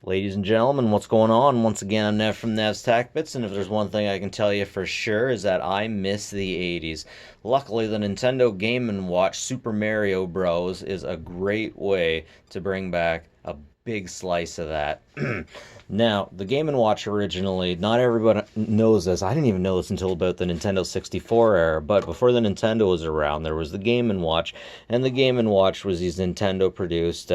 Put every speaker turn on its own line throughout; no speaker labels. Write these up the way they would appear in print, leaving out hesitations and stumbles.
Ladies and gentlemen, what's going on? Once again, I'm Nev from Nev's Tac Bits, and if there's one thing I can tell you for sure is that I miss the 80s. Luckily, the Nintendo Game & Watch Super Mario Bros. Is a great way to bring back a big slice of that. Now, the Game & Watch originally, not everybody knows this. I didn't even know this until about the Nintendo 64 era, but before the Nintendo was around, there was the Game & Watch, and the Game & Watch was these Nintendo-produced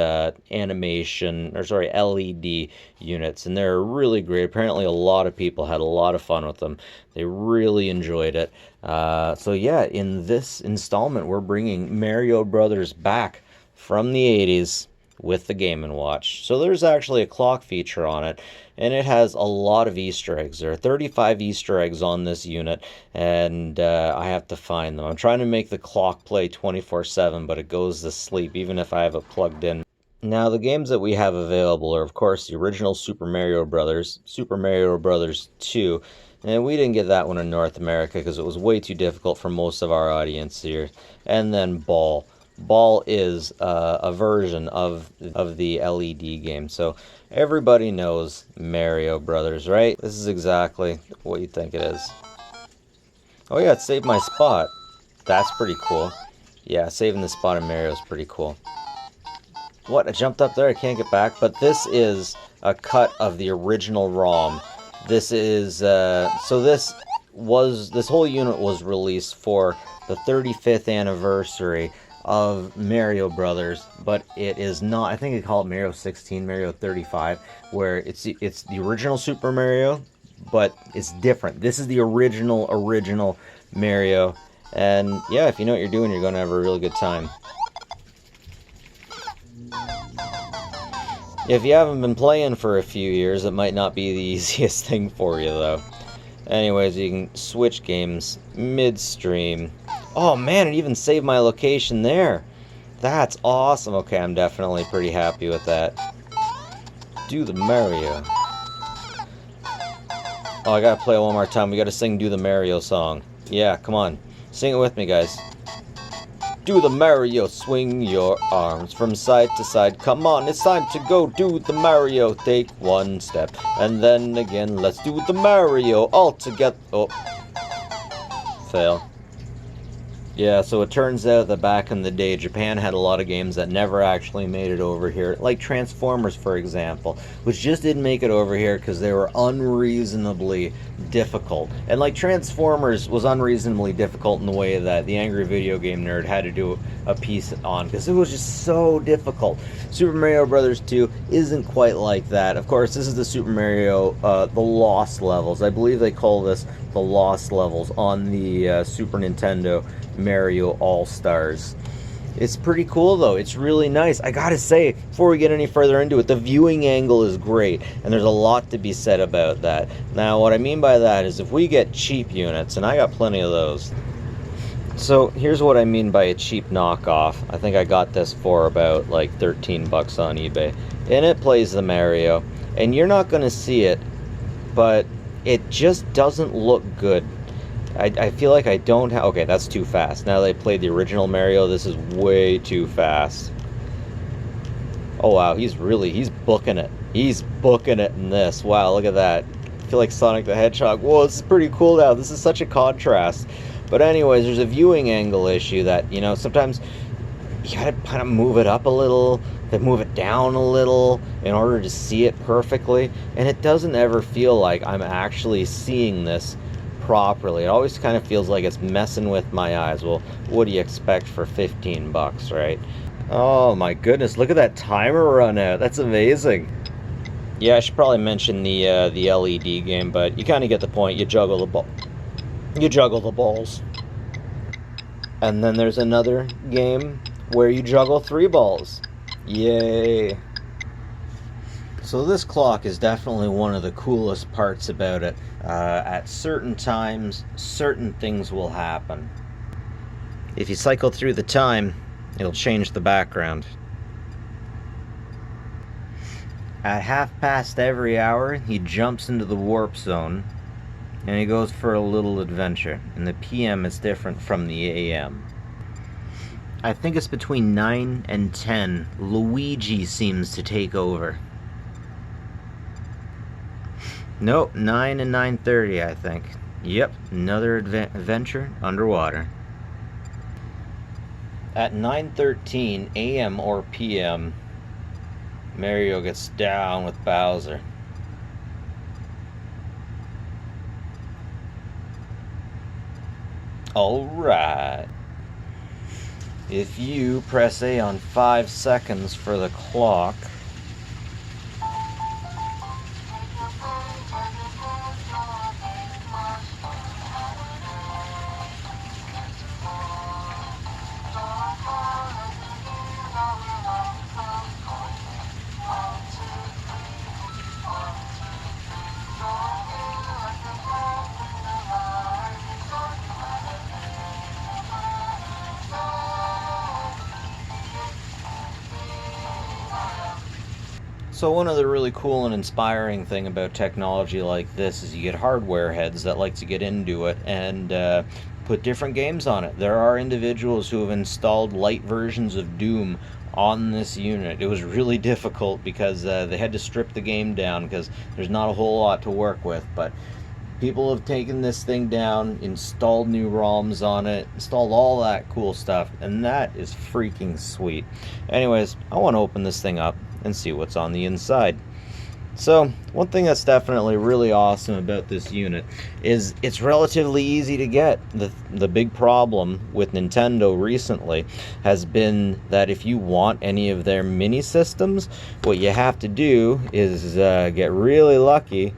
LED units, and they're really great. Apparently, a lot of people had a lot of fun with them. They really enjoyed it. So yeah, in this installment, we're bringing Mario Brothers back from the 80s with the Game & Watch. So there's actually a clock feature on it, and it has a lot of Easter eggs. There are 35 Easter eggs on this unit, and I have to find them. I'm trying to make the clock play 24/7, but it goes to sleep even if I have it plugged in. Now, the games that we have available are, of course, the original Super Mario Brothers, Super Mario Brothers 2, and we didn't get that one in North America because it was way too difficult for most of our audience here. And then Ball. Ball is a version of the LED game, so everybody knows Mario Brothers, right? This is exactly what you think it is. Oh yeah, it saved my spot. That's pretty cool. Yeah, saving the spot in Mario is pretty cool. What? I jumped up there, I can't get back, but this is a cut of the original ROM. This is, so this whole unit was released for the 35th anniversary of Mario Brothers, but it is not, I think they call it Mario 16, Mario 35, where it's the original Super Mario, but it's different. This is the original Mario, and yeah, if you know what you're doing, you're going to have a really good time. If you haven't been playing for a few years, it might not be the easiest thing for you, though. Anyways, you can switch games midstream. Oh man, it even saved my location there. That's awesome. Okay, I'm definitely pretty happy with that. Do the Mario. Oh, I gotta play it one more time. We gotta sing Do the Mario song. Yeah, come on. Sing it with me, guys. Do the Mario, swing your arms from side to side. Come on, it's time to go do the Mario. Take one step, and then again, let's do the Mario all together. Oh. Fail. Yeah, so it turns out that back in the day, Japan had a lot of games that never actually made it over here. Like Transformers, for example, which just didn't make it over here because they were unreasonably difficult. And like Transformers was unreasonably difficult in the way that the Angry Video Game Nerd had to do a piece on, because it was just so difficult. Super Mario Brothers 2 isn't quite like that. Of course, this is the Super Mario, the Lost Levels. I believe they call this the Lost Levels on the Super Nintendo Mario All-Stars. It's pretty cool though. It's really nice. I gotta say, before we get any further into it, the viewing angle is great, and there's a lot to be said about that. Now, what I mean by that is if we get cheap units, and I got plenty of those. So here's what I mean by a cheap knockoff. I think I got this for about like 13 bucks on eBay. And it plays the Mario, and you're not gonna see it, but it just doesn't look good. I feel like I don't have... Okay, that's too fast. Now that I played the original Mario, this is way too fast. Oh wow, he's booking it. He's booking it in this. Wow, look at that. I feel like Sonic the Hedgehog. Whoa, this is pretty cool now. This is such a contrast. But anyways, there's a viewing angle issue that, you know, sometimes you gotta kind of move it up a little, then move it down a little in order to see it perfectly. And it doesn't ever feel like I'm actually seeing this properly. It always kind of feels like it's messing with my eyes. Well, what do you expect for 15 bucks, right? Oh my goodness, look at that timer run out. That's amazing. Yeah, I should probably mention the LED game, but you kind of get the point. You juggle the ball. You juggle the balls. And then there's another game where you juggle 3 balls. Yay. So this clock is definitely one of the coolest parts about it. At certain times, certain things will happen. If you cycle through the time, it'll change the background. At 1/2 every hour, he jumps into the warp zone, and he goes for a little adventure. In the PM, it's different from the AM. I think it's between 9 and 10, Luigi seems to take over. Nope, 9 and 9:30, I think. Yep, another adventure underwater. At 9:13 a.m. or p.m., Mario gets down with Bowser. Alright. If you press A on 5 seconds for the clock, so one of the really cool and inspiring thing about technology like this is you get hardware heads that like to get into it and put different games on it. There are individuals who have installed light versions of Doom on this unit. It was really difficult because they had to strip the game down because there's not a whole lot to work with, but people have taken this thing down, installed new ROMs on it, installed all that cool stuff, and that is freaking sweet. Anyways, I want to open this thing up and see what's on the inside. So, one thing that's definitely really awesome about this unit is it's relatively easy to get. The big problem with Nintendo recently has been that if you want any of their mini systems, what you have to do is get really lucky,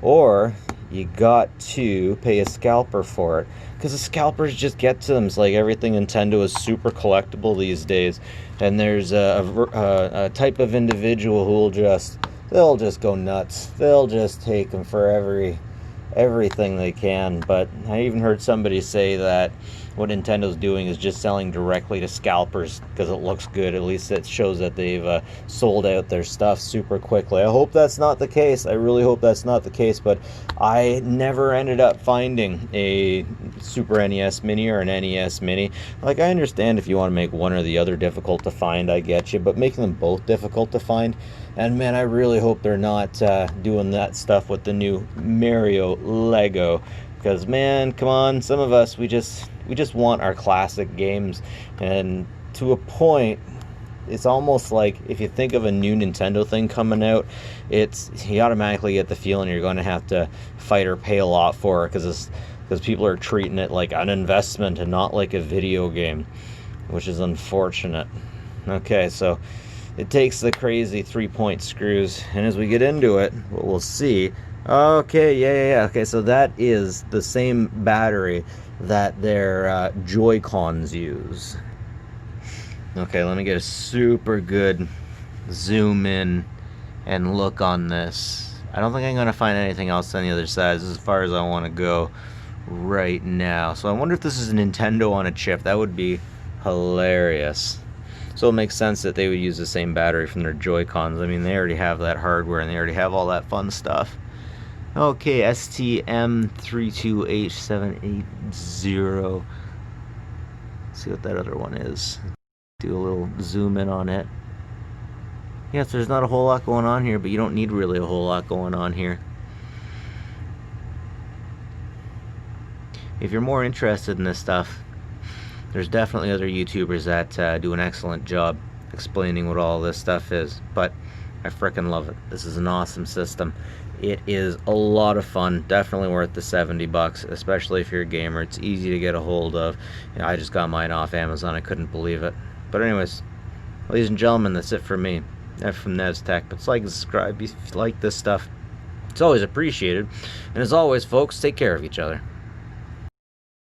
or you got to pay a scalper for it, because the scalpers just get to them. It's like everything Nintendo is super collectible these days, and there's a type of individual who will they'll just go nuts. They'll just take them for everything they can. But I even heard somebody say that what Nintendo's doing is just selling directly to scalpers because it looks good. At least it shows that they've sold out their stuff super quickly. I hope that's not the case. I really hope that's not the case, but I never ended up finding a Super NES Mini or an NES Mini. Like, I understand if you want to make one or the other difficult to find, I get you, but making them both difficult to find, and man, I really hope they're not doing that stuff with the new Mario Lego. Because man, come on, some of us, we just want our classic games, and to a point, it's almost like if you think of a new Nintendo thing coming out, you automatically get the feeling you're going to have to fight or pay a lot for it, because people are treating it like an investment and not like a video game, which is unfortunate. Okay, so it takes the crazy 3-point screws, and as we get into it, what we'll see. Okay, yeah. Okay, so that is the same battery that their Joy-Cons use. Okay, let me get a super good zoom in and look on this. I don't think I'm going to find anything else on the other side. This is as far as I want to go right now. So I wonder if this is a Nintendo on a chip. That would be hilarious. So it makes sense that they would use the same battery from their Joy-Cons. I mean, they already have that hardware and they already have all that fun stuff. Okay, STM32H780. Let's see what that other one is. Do a little zoom in on it. Yes, there's not a whole lot going on here, but you don't need really a whole lot going on here. If you're more interested in this stuff, there's definitely other YouTubers that do an excellent job explaining what all this stuff is, but I frickin' love it. This is an awesome system. It is a lot of fun, definitely worth the $70, especially if you're a gamer. It's easy to get a hold of. You know, I just got mine off Amazon, I couldn't believe it. But anyways, ladies and gentlemen, that's it for me. That's from NezTech. But like and subscribe if you like this stuff. It's always appreciated. And as always, folks, take care of each other.